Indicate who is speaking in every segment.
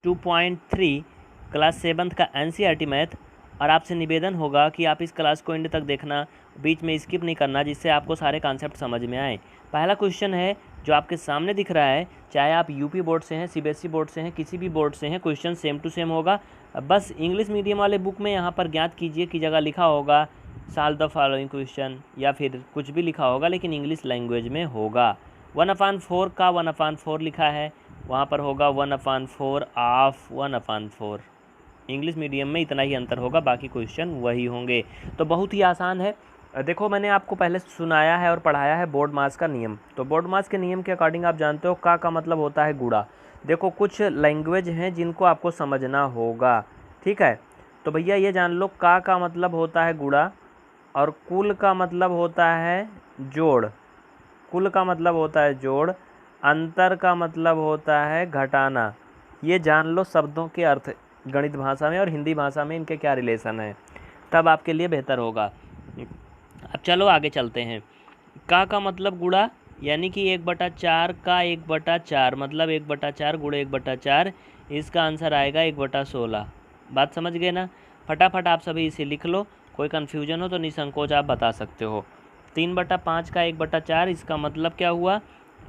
Speaker 1: 2.3 class 7th का NCERT math. और आपसे निवेदन होगा कि आप इस क्लास को एंड तक देखना, बीच में स्किप नहीं करना, जिससे आपको सारे कॉन्सेप्ट समझ में आए। पहला क्वेश्चन है जो आपके सामने दिख रहा है, चाहे आप यूपी बोर्ड से हैं, सीबीएसई बोर्ड से हैं, किसी भी बोर्ड से हैं, क्वेश्चन सेम टू सेम होगा। बस इंग्लिश मीडियम वाले बुक में यहाँ पर ज्ञात कीजिए की जगह लिखा होगा सॉल्व द फॉलोइंग क्वेश्चन, या फिर कुछ भी लिखा होगा लेकिन इंग्लिश लैंग्वेज में होगा। 1/4 का 1/4 लिखा है, वहाँ पर होगा 1/4 ऑफ 1/4। इंग्लिश मीडियम में इतना ही अंतर होगा, बाकी क्वेश्चन वही होंगे। तो बहुत ही आसान है। देखो, मैंने आपको पहले सुनाया है और पढ़ाया है बोर्ड मास का नियम। तो बोर्ड मास के नियम के अकॉर्डिंग आप जानते हो का मतलब होता है गुणा। देखो, कुछ लैंग्वेज हैं जिनको आपको समझना होगा, ठीक है। तो भैया ये जान लो, का मतलब होता है गुणा, और कुल का मतलब होता है जोड़। कुल का मतलब होता है जोड़, अंतर का मतलब होता है घटाना। ये जान लो शब्दों के अर्थ गणित भाषा में और हिंदी भाषा में इनके क्या रिलेशन है, तब आपके लिए बेहतर होगा। अब चलो आगे चलते हैं। का मतलब गुणा, यानी कि 1/4 का 1/4 मतलब 1/4 गुणे 1/4, इसका आंसर आएगा 1/16। बात समझ गए ना। फटाफट आप सभी इसे लिख लो, कोई कन्फ्यूजन हो तो निसंकोच आप बता सकते हो। 3/5 का 1/4, इसका मतलब क्या हुआ,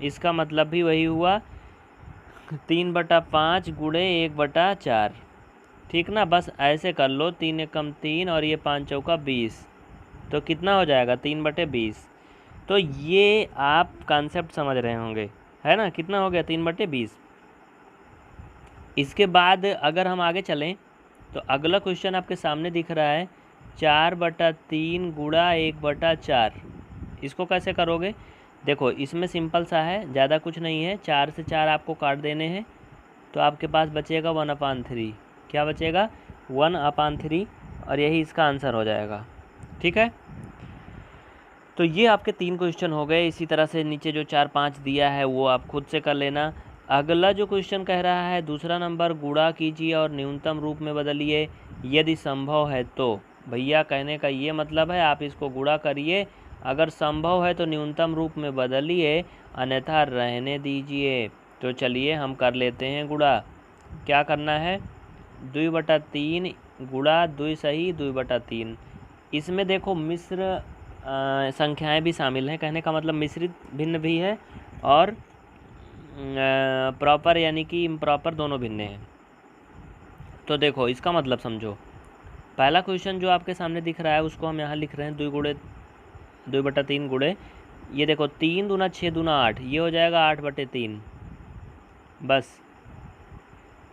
Speaker 1: इसका मतलब भी वही हुआ 3/5 गुणे 1/4, ठीक ना। बस ऐसे कर लो, 3 एकम 3 और ये 5 चौका 20, तो कितना हो जाएगा 3/20। तो ये आप कॉन्सेप्ट समझ रहे होंगे, है ना। कितना हो गया 3/20। इसके बाद अगर हम आगे चलें तो अगला क्वेश्चन आपके सामने दिख रहा है 4/3 गुणा 1/4। इसको कैसे करोगे, देखो इसमें सिंपल सा है, ज़्यादा कुछ नहीं है। 4 से 4 आपको काट देने हैं, तो आपके पास बचेगा 1/3। क्या बचेगा 1/3, और यही इसका आंसर हो जाएगा, ठीक है। तो ये आपके 3 क्वेश्चन हो गए। इसी तरह से नीचे जो 4-5 दिया है वो आप खुद से कर लेना। अगला जो क्वेश्चन कह रहा है दूसरा नंबर, गुणा कीजिए और न्यूनतम रूप में बदलिए यदि संभव है तो। भैया कहने का ये मतलब है आप इसको गुणा करिए, अगर संभव है तो न्यूनतम रूप में बदलिए, अन्यथा रहने दीजिए। तो चलिए हम कर लेते हैं गुणा। क्या करना है, 2/3 गुणा 2 सही 2/3। इसमें देखो मिश्र संख्याएं भी शामिल हैं, कहने का मतलब मिश्रित भिन्न भी है और प्रॉपर यानी कि इम्प्रॉपर दोनों भिन्न हैं। तो देखो इसका मतलब समझो, पहला क्वेश्चन जो आपके सामने दिख रहा है उसको हम यहाँ लिख रहे हैं 2/3 गुणे, ये देखो 3 दूना 6 दूना 8, ये हो जाएगा 8/3। बस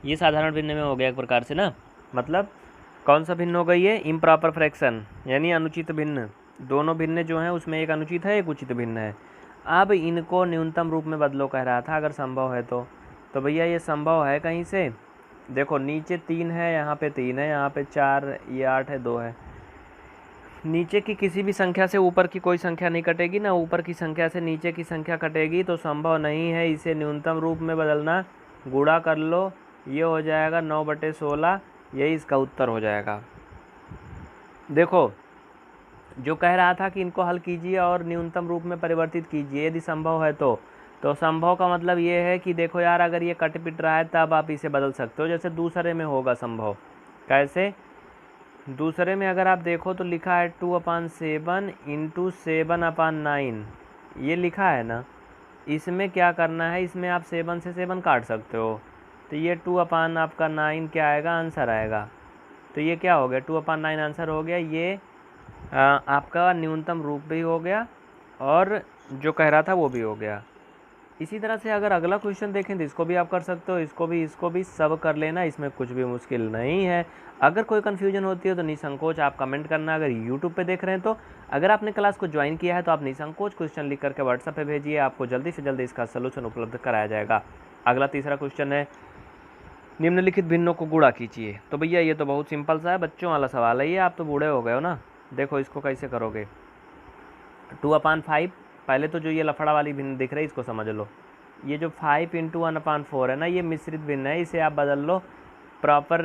Speaker 1: ये साधारण भिन्न में हो गया एक प्रकार से ना। मतलब कौन सा भिन्न हो गई है, इम्प्रॉपर फ्रैक्शन यानी अनुचित भिन्न। दोनों भिन्न जो हैं उसमें एक अनुचित है एक उचित भिन्न है। अब इनको न्यूनतम रूप में बदलो कह रहा था, अगर संभव है तो भैया ये संभव है कहीं से। देखो नीचे 3 है, यहाँ पे 3 है, यहाँ पे 4, ये 8 है, 2 है। नीचे की किसी भी संख्या से ऊपर की कोई संख्या नहीं कटेगी ना, ऊपर की संख्या से नीचे की संख्या कटेगी, तो संभव नहीं है इसे न्यूनतम रूप में बदलना। गुणा कर लो, ये हो जाएगा 9/16, यही इसका उत्तर हो जाएगा। देखो जो कह रहा था कि इनको हल कीजिए और न्यूनतम रूप में परिवर्तित कीजिए यदि संभव है तो संभव का मतलब ये है कि देखो यार, अगर ये कट पिट रहा है तब आप इसे बदल सकते हो। जैसे दूसरे में होगा संभव, कैसे, दूसरे में अगर आप देखो तो लिखा है 2/7 इंटू 7/9, ये लिखा है ना। इसमें क्या करना है, इसमें आप 7 से 7 काट सकते हो, तो ये 2/9 क्या आएगा, आंसर आएगा। तो ये क्या हो गया, 2/9 आंसर हो गया। ये आपका न्यूनतम रूप भी हो गया और जो कह रहा था वो भी हो गया। इसी तरह से अगर अगला क्वेश्चन देखें तो इसको भी आप कर सकते हो, इसको भी सब कर लेना, इसमें कुछ भी मुश्किल नहीं है। अगर कोई कन्फ्यूजन होती है तो निसंकोच आप कमेंट करना। अगर यूट्यूब पे देख रहे हैं तो अगर आपने क्लास को ज्वाइन किया है तो आप निसंकोच क्वेश्चन लिख करके व्हाट्सएप पे भेजिए, आपको जल्दी से जल्दी इसका सोल्यूशन उपलब्ध कराया जाएगा। अगला तीसरा क्वेश्चन है, निम्नलिखित भिन्नों को गुणा कीजिए। तो भैया ये तो बहुत सिंपल सा है, बच्चों वाला सवाल है ये, आप तो बूढ़े हो गए हो ना। देखो इसको कैसे करोगे, 2/5, पहले तो जो ये लफड़ा वाली भिन्न दिख रही है इसको समझ लो। ये जो 5 इंटू 1/4 है ना, ये मिश्रित भिन्न है, इसे आप बदल लो प्रॉपर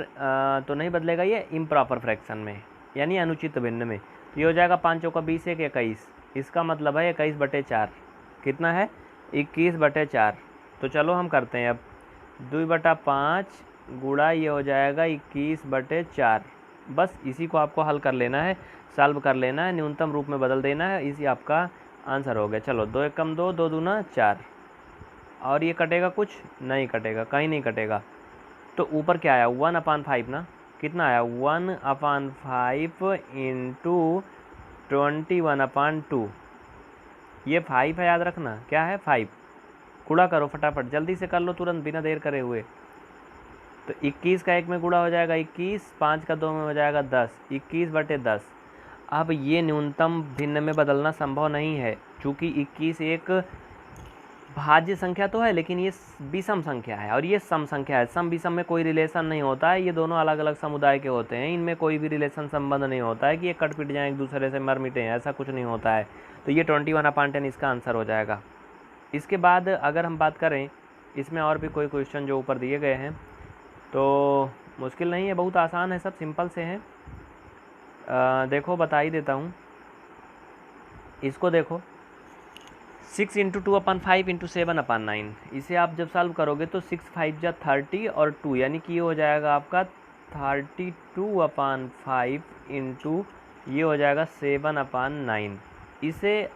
Speaker 1: तो नहीं बदलेगा, ये इम्प्रॉपर फ्रैक्शन में यानी अनुचित भिन्न में। तो ये हो जाएगा 5 चौका 20 1 21, इसका मतलब है 21/4। कितना है, 21/4। तो चलो हम करते हैं अब 2/5 गुणा ये हो जाएगा 21/4। बस इसी को आपको हल कर लेना है, सॉल्व कर लेना है, न्यूनतम रूप में बदल देना है, इसी आपका आंसर हो गया। चलो 2 एक कम 2, 2 दूना 4। और ये कटेगा कुछ नहीं, कटेगा कहीं नहीं कटेगा। तो ऊपर क्या आया 1/5 ना, कितना आया 1/5 इंटू 21/2। ये 5 है, याद रखना क्या है 5। गुणा करो फटाफट, जल्दी से कर लो तुरंत बिना देर करे हुए। तो 21 का 1 में गुणा हो जाएगा 21, 5 का 2 में हो जाएगा 10, 21/10। अब ये न्यूनतम भिन्न में बदलना संभव नहीं है, चूँकि 21 एक भाज्य संख्या तो है लेकिन ये विषम संख्या है और ये सम संख्या है। सम विषम में कोई रिलेशन नहीं होता है, ये दोनों अलग अलग समुदाय के होते हैं, इनमें कोई भी रिलेशन संबंध नहीं होता है कि ये कट पिट जाएँ एक दूसरे से, मर मिटें, ऐसा कुछ नहीं होता है। तो ये 21/10 इसका आंसर हो जाएगा। इसके बाद अगर हम बात करें इसमें और भी कोई क्वेश्चन जो ऊपर दिए गए हैं, तो मुश्किल नहीं है, बहुत आसान है, सब सिंपल से हैं। देखो बता ही देता हूँ, इसको देखो 6 इंटू 2/5 इंटू 7/9। इसे आप जब सॉल्व करोगे तो 6 5 जा 30 और 2 यानी कि ये हो जाएगा आपका 32/5 इंटू ये हो जाएगा 7/9। इसे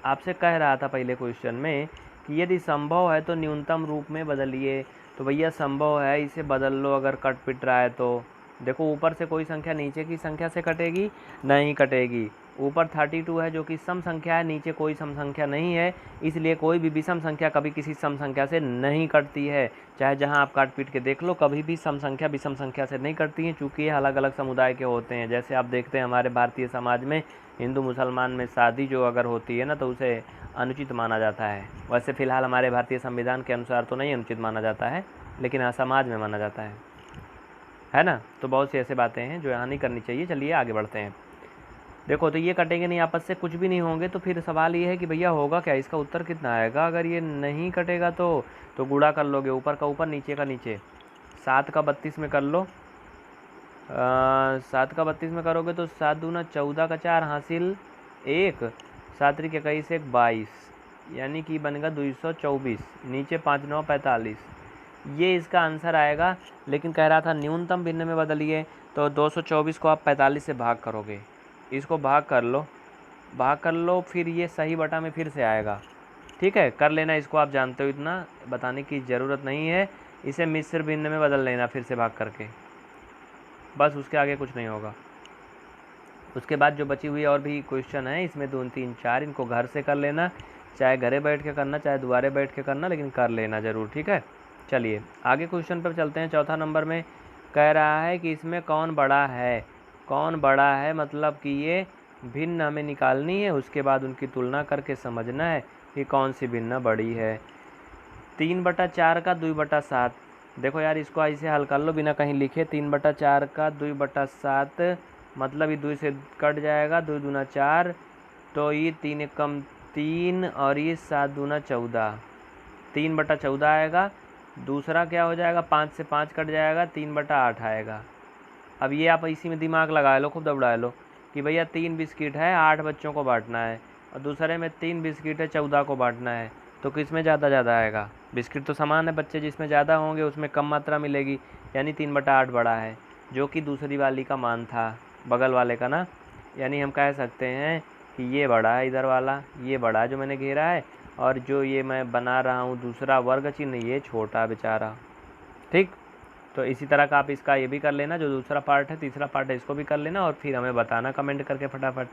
Speaker 1: आपसे कह रहा था पहले क्वेश्चन में कि यदि संभव है तो न्यूनतम रूप में बदलिए। तो भैया संभव है, इसे बदल लो अगर कट पिट रहा है तो। देखो ऊपर से कोई संख्या नीचे की संख्या से कटेगी नहीं, कटेगी। ऊपर 32 है जो कि सम संख्या है, नीचे कोई सम संख्या नहीं है, इसलिए कोई भी विषम संख्या कभी किसी सम संख्या से नहीं कटती है। चाहे जहां आप काट पीट के देख लो, कभी भी सम संख्या विषम संख्या से नहीं कटती है, चूँकि ये अलग अलग समुदाय के होते हैं। जैसे आप देखते हैं हमारे भारतीय समाज में हिंदू मुसलमान में शादी जो अगर होती है ना तो उसे अनुचित माना जाता है। वैसे फ़िलहाल हमारे भारतीय संविधान के अनुसार तो नहीं अनुचित माना जाता है, लेकिन हाँ समाज में माना जाता है ना। तो बहुत सी ऐसे बातें हैं जो यहाँ नहीं करनी चाहिए। चलिए आगे बढ़ते हैं। देखो तो ये कटेंगे नहीं आपस से, कुछ भी नहीं होंगे, तो फिर सवाल ये है कि भैया होगा क्या, इसका उत्तर कितना आएगा। अगर ये नहीं कटेगा तो गुणा कर लोगे, ऊपर का ऊपर नीचे का नीचे। 7 का 32 में कर लो, 7 का 32 में करोगे तो 7 दूना 14 का 4 हासिल 1, 7 त्रिक 21 1 22, यानी कि बनेगा 224, नीचे 5 9 45। ये इसका आंसर आएगा। लेकिन कह रहा था न्यूनतम भिन्न में बदलिए, तो 224 को आप 45 से भाग करोगे, इसको भाग कर लो, फिर ये सही बटा में फिर से आएगा। ठीक है, कर लेना इसको, आप जानते हो, इतना बताने की ज़रूरत नहीं है। इसे मिश्र भिन्न में बदल लेना फिर से भाग करके, बस उसके आगे कुछ नहीं होगा। उसके बाद जो बची हुई और भी क्वेश्चन है, इसमें 2 3 4 इनको घर से कर लेना, चाहे घरे बैठ के करना चाहे दुआरे बैठ के करना, लेकिन कर लेना ज़रूर। ठीक है, चलिए आगे क्वेश्चन पर चलते हैं। चौथा नंबर में कह रहा है कि इसमें कौन बड़ा है। कौन बड़ा है मतलब कि ये भिन्न हमें निकालनी है, उसके बाद उनकी तुलना करके समझना है कि कौन सी भिन्न बड़ी है। 3/4 का 2/7। देखो यार इसको ऐसे हल कर लो बिना कहीं लिखे। 3/4 का 2/7 मतलब ये 2 से कट जाएगा, 2 दूना 4, तो ये 3 एक कम 3 और ये 7 दूना 14, 3/14 आएगा। दूसरा क्या हो जाएगा, 5 से 5 कट जाएगा, 3/8 आएगा। अब ये आप इसी में दिमाग लगा लो, खूब दबड़ा लो कि भैया 3 बिस्किट है, 8 बच्चों को बांटना है, और दूसरे में 3 बिस्किट है, 14 को बांटना है, तो किस में ज़्यादा आएगा। बिस्किट तो समान है, बच्चे जिसमें ज़्यादा होंगे उसमें कम मात्रा मिलेगी, यानी 3/8 बड़ा है, जो कि दूसरी वाली का मान था, बगल वाले का ना। यानी हम कह सकते हैं कि ये बड़ा है, इधर वाला ये बड़ा है जो मैंने घेरा है, और जो ये मैं बना रहा हूँ दूसरा वर्ग चिन्ह, ये छोटा बेचारा। ठीक, तो इसी तरह का आप इसका ये भी कर लेना, जो दूसरा पार्ट है, तीसरा पार्ट है, इसको भी कर लेना और फिर हमें बताना कमेंट करके फटाफट।